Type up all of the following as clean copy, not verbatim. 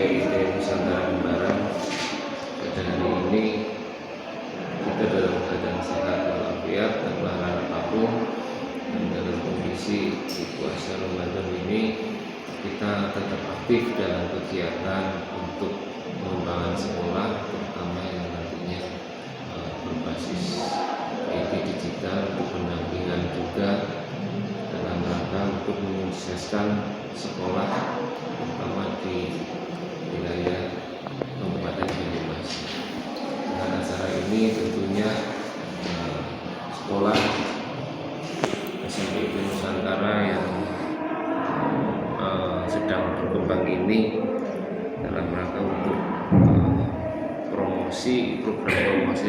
SMPIT Nusantara Kembaran. Pada hari ini kita dalam keadaan sehat walafiat tanpa halangan apapun, dan dalam kondisi puasa Ramadan ini kita tetap aktif dalam kegiatan untuk pengembangan sekolah, terutama yang nantinya berbasis IT digital, untuk pendampingan juga dalam rangka untuk menyukseskan sekolah, terutama di wilayah Kabupaten Banyumas. Dengan acara ini tentunya sekolah SMPIT Nusantara yang sedang berkembang ini dalam rangka untuk program promosi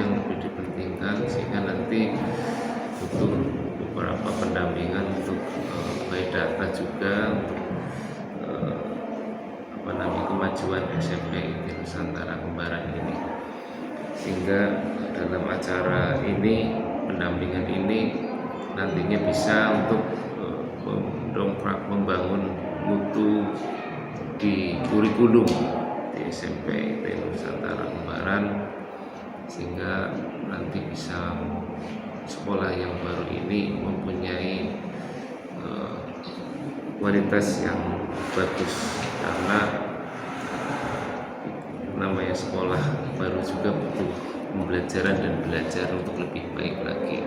yang lebih dipentingkan, sehingga nanti butuh beberapa pendampingan untuk baik data juga untuk kemajuan SMPIT Nusantara Kembaran ini, sehingga dalam acara ini, pendampingan ini nantinya bisa untuk mendongkrak, membangun mutu di kurikulum di SMPIT Nusantara Kembaran, sehingga nanti bisa sekolah yang baru ini mempunyai kualitas yang bagus, karena namanya sekolah baru juga butuh pembelajaran dan belajar untuk lebih baik lagi.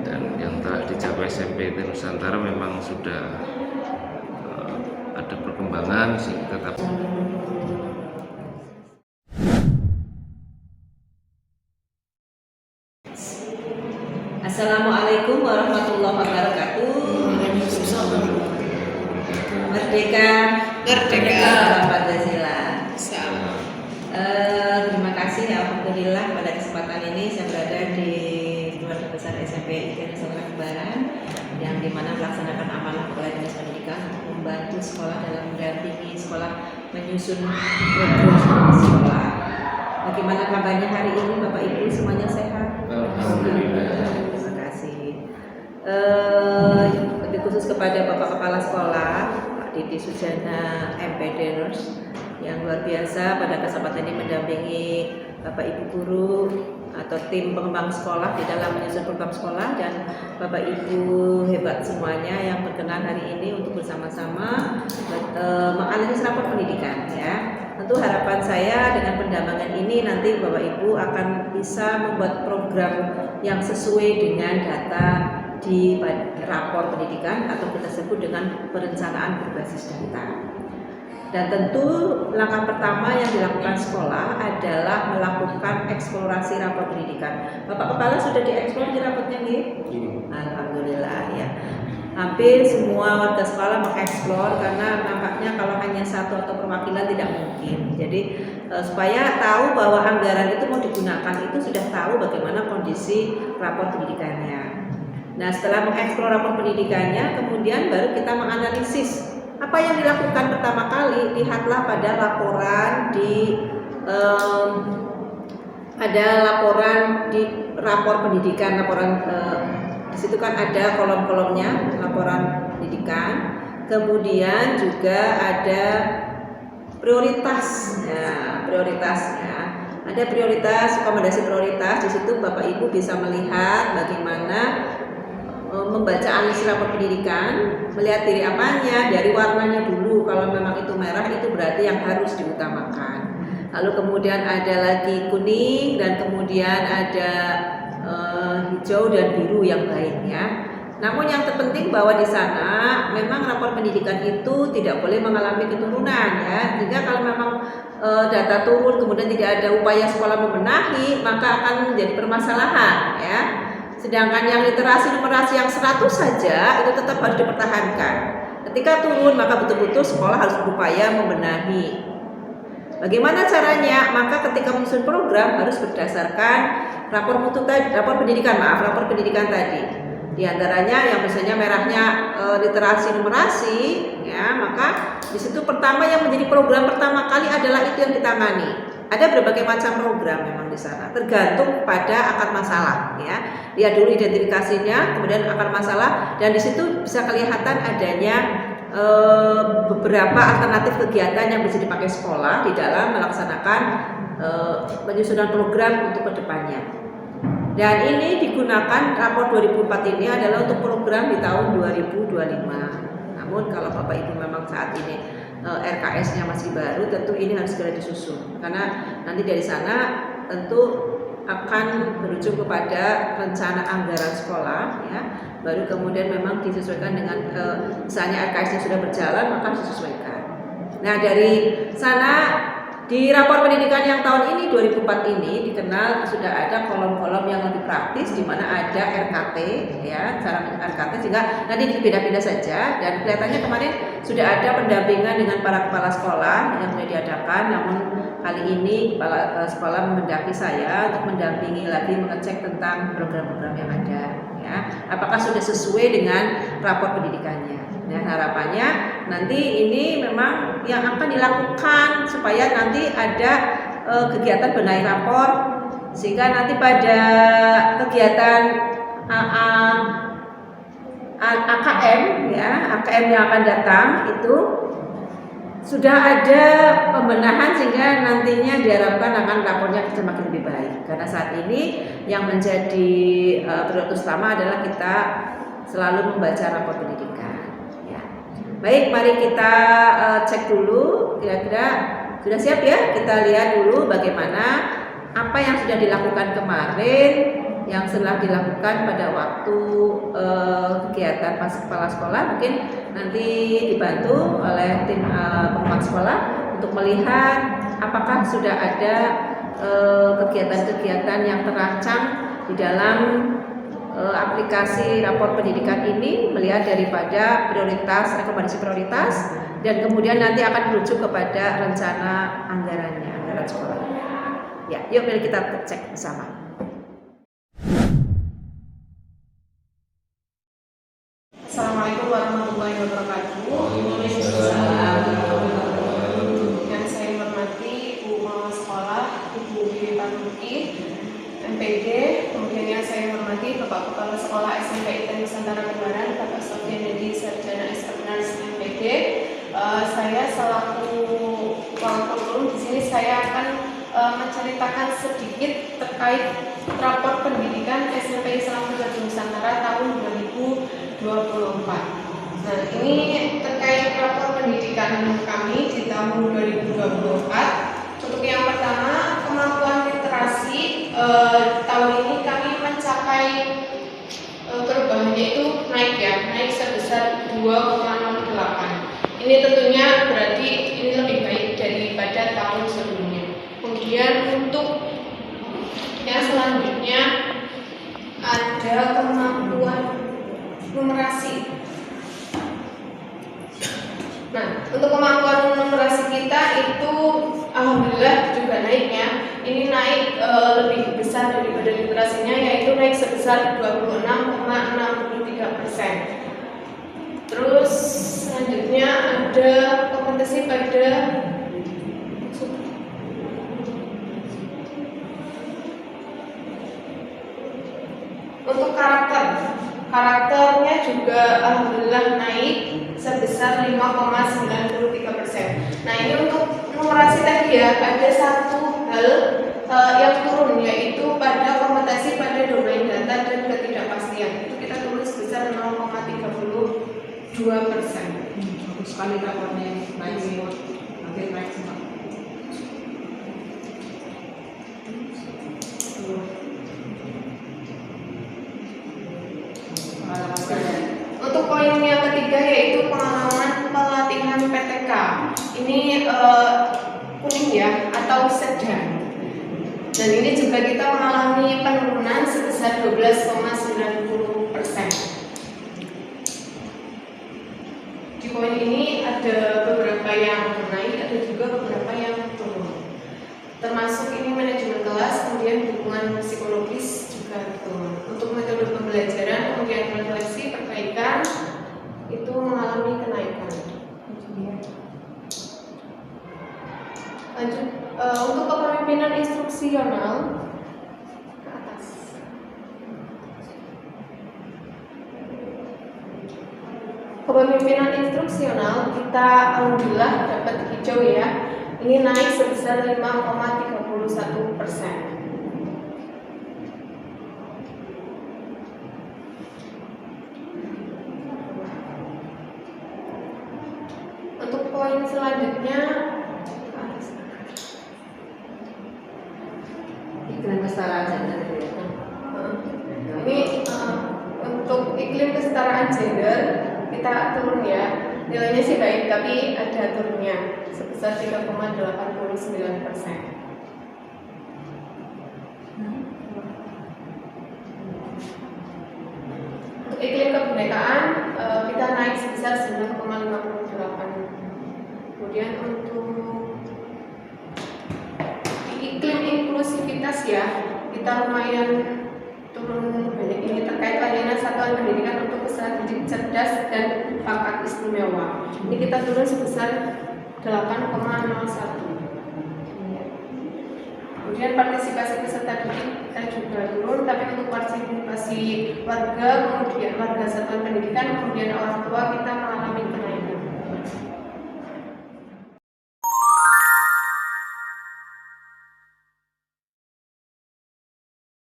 Dan yang telah dicapai SMPIT Nusantara memang sudah ada perkembangan, sehingga tetap Assalamualaikum warahmatullahi wabarakatuh. Merdeka, salam Pancasila. Terima kasih, alhamdulillah pada kesempatan ini saya berada di keluarga besar SMPIT Nusantara Kembaran, yang dimana melaksanakan amanah Kepala Dinas Pendidikan untuk membantu sekolah dalam mendampingi sekolah menyusun program sekolah. Bagaimana kabarnya hari ini, Bapak Ibu semuanya sehat? Alhamdulillah. Terima kasih. Lebih khusus kepada Bapak Kepala Sekolah, Pak Didi Sujana MPD Nurs, yang luar biasa pada kesempatan ini mendampingi Bapak Ibu guru atau tim pengembang sekolah di dalam menyusun program sekolah, dan Bapak Ibu hebat semuanya yang berkenan hari ini untuk bersama-sama menganalisis rapor pendidikan, ya. Tentu harapan saya dengan pendampingan ini nanti Bapak Ibu akan bisa membuat program yang sesuai dengan data di rapor pendidikan, atau kita sebut dengan perencanaan berbasis data. Dan tentu langkah pertama yang dilakukan sekolah adalah melakukan eksplorasi rapor pendidikan. Bapak Kepala sudah dieksplor di rapornya nih? Alhamdulillah, ya. Hampir semua warga sekolah mengeksplor, karena nampaknya kalau hanya satu atau perwakilan tidak mungkin. Jadi supaya tahu bahwa anggaran itu mau digunakan, itu sudah tahu bagaimana kondisi rapor pendidikannya. Nah, setelah mengeksplor rapor pendidikannya, kemudian baru kita menganalisis apa yang dilakukan pertama kali. Lihatlah pada laporan di rapor pendidikan, di situ kan ada kolom-kolomnya, laporan pendidikan. Kemudian juga ada prioritas, ya, prioritasnya. Ada prioritas, rekomendasi prioritas. Di situ Bapak Ibu bisa melihat bagaimana membaca analisis rapor pendidikan, melihat dari apanya, dari warnanya dulu. Kalau memang itu merah, itu berarti yang harus diutamakan. Lalu kemudian ada lagi kuning, dan kemudian ada hijau dan biru yang lainnya. Namun yang terpenting bahwa di sana memang rapor pendidikan itu tidak boleh mengalami keturunan, ya. Jika kalau memang data turun kemudian tidak ada upaya sekolah membenahi, maka akan menjadi permasalahan, ya. Sedangkan yang literasi numerasi yang 100 saja itu tetap harus dipertahankan. Ketika turun, maka betul-betul sekolah harus berupaya membenahi. Bagaimana caranya? Maka ketika menyusun program harus berdasarkan rapor pendidikan tadi. Di antaranya yang misalnya merahnya literasi numerasi, ya, maka di situ pertama yang menjadi program pertama kali adalah itu yang ditangani. Ada berbagai macam program memang di sana, tergantung pada akar masalah, ya. Lihat dulu identifikasinya, kemudian akar masalah, dan di situ bisa kelihatan adanya beberapa alternatif kegiatan yang bisa dipakai sekolah di dalam melaksanakan penyusunan program untuk kedepannya. Dan ini digunakan rapor 2004 ini adalah untuk program di tahun 2025. Namun kalau Bapak Ibu memang saat ini RKS-nya masih baru, tentu ini harus segera disusun karena nanti dari sana tentu akan berujung kepada rencana anggaran sekolah, ya. Baru kemudian memang disesuaikan dengan misalnya RKS-nya sudah berjalan maka disesuaikan. Nah dari sana di rapor pendidikan yang tahun ini 2004 ini dikenal sudah ada kolom-kolom yang lebih praktis di mana ada RKT, ya, cara RKT sehingga nanti beda-beda saja dan kelihatannya kemarin sudah ada pendampingan dengan para kepala sekolah yang sudah diadakan, namun kali ini kepala sekolah mendaki saya untuk mendampingi lagi mengecek tentang program-program yang ada, ya, apakah sudah sesuai dengan rapor pendidikannya. Nah harapannya nanti ini memang yang akan dilakukan supaya nanti ada kegiatan benahi rapor sehingga nanti pada kegiatan AKM, ya, AKM yang akan datang itu sudah ada pembenahan sehingga nantinya diharapkan akan rapornya semakin lebih baik. Karena saat ini yang menjadi prioritas utama adalah kita selalu membaca rapor pendidikan. Baik, mari kita cek dulu kira-kira sudah siap ya. Kita lihat dulu bagaimana apa yang sudah dilakukan kemarin, yang telah dilakukan pada waktu kegiatan pas kepala sekolah. Mungkin nanti dibantu oleh tim pengembang sekolah untuk melihat apakah sudah ada kegiatan-kegiatan yang terancang di dalam aplikasi rapor pendidikan ini, melihat daripada prioritas, rekomendasi prioritas, dan kemudian nanti akan merujuk kepada rencana anggarannya, anggaran sekolah. Ya, yuk mari kita cek bersama. Assalamualaikum warahmatullahi wabarakatuh. Yang saya hormati Ibu Kepala Sekolah, Ibu Bibi Panuki, MPD. Kemudian yang saya hormati Bapak Kepala Sekolah SMP ITN Nusantara Kembaran, Bapak Sofian Dedi Sarjana Eskapnas MPD. Saya selaku Wakil di sini saya akan menceritakan sedikit terkait rapor pendidikan SMP Islam Nusantara tahun 2024. Nah, ini terkait rapor pendidikan kami di tahun 2024. Untuk yang pertama, kemampuan literasi tahun ini kami mencapai perubahannya itu naik sebesar 2,08. Ini tentunya berarti ini lebih baik daripada tahun sebelumnya. Kemudian untuk yang selanjutnya ada kemampuan numerasi. Nah, untuk kemampuan numerasi kita itu alhamdulillah juga naiknya. Ini naik lebih besar daripada literasinya, yaitu naik sebesar 26,63%. Terus selanjutnya ada kompetensi pada untuk karakternya juga alhamdulillah naik sebesar 5,93%. Nah, ini untuk numerasi tadi ya, ada satu hal yang turun, yaitu pada kompetensi pada domain data dan ketidakpastian. Itu kita tulis sebesar 0,32%. Bagus sekali rapornya, naik semua, hampir naik semua. Untuk poin yang ketiga yaitu pengalaman pelatihan PTK. Ini kuning ya atau sedang. Dan ini juga kita mengalami penurunan sebesar 12,90%. Di poin ini ada beberapa yang naik, ada juga beberapa yang turun. Termasuk ini manajemen kelas, kemudian dukungan psikologis juga turun. Untuk metode pembelajaran, kemudian refleksi, perbaikan itu mengalami kenaikan. Lanjut, untuk kepemimpinan instruksional ke atas. kepemimpinan instruksional kita alhamdulillah dapat hijau ya. Ini naik sebesar 5,31%. Untuk poin selanjutnya, iklim kesetaraan gender. ini untuk iklim kesetaraan gender kita turun ya. Nilainya sih baik, tapi ada turunnya sebesar 3,89%. Untuk iklim kebinekaan kita naik sebesar 9,58. Kemudian untuk di iklim inklusivitas ya, kita lumayan turun banyak. Ini terkait layanan satuan pendidikan untuk peserta didik cerdas dan bakat istimewa. Ini kita turun sebesar 8,01. Kemudian partisipasi peserta didik kita juga turun, tapi untuk partisipasi warga, kemudian warga satuan pendidikan, kemudian orang tua kita